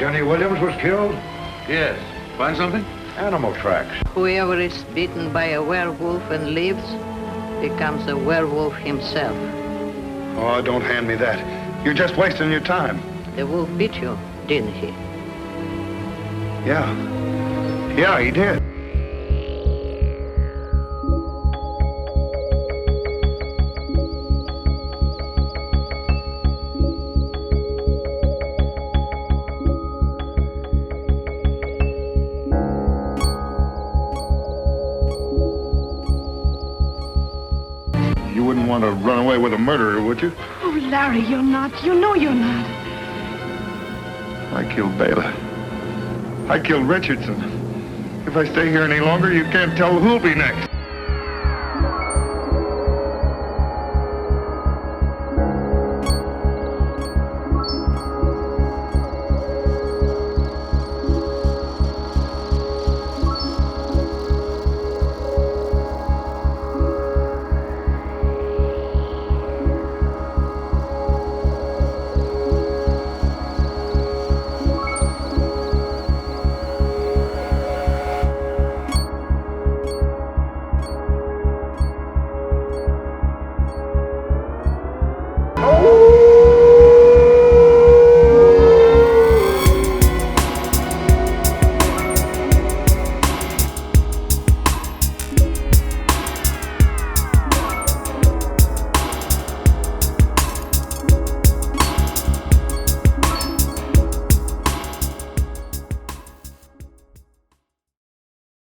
Jenny Williams was killed? Yes. Find something? Animal tracks. Whoever is bitten by a werewolf and lives becomes a werewolf himself. Oh, don't hand me that. You're just wasting your time. The wolf bit you, didn't he? Yeah. Yeah, he did. You wouldn't want to run away with a murderer, would you? Oh, Larry, you're not. You know you're not. I killed Bela. I killed Richardson. If I stay here any longer, you can't tell who'll be next.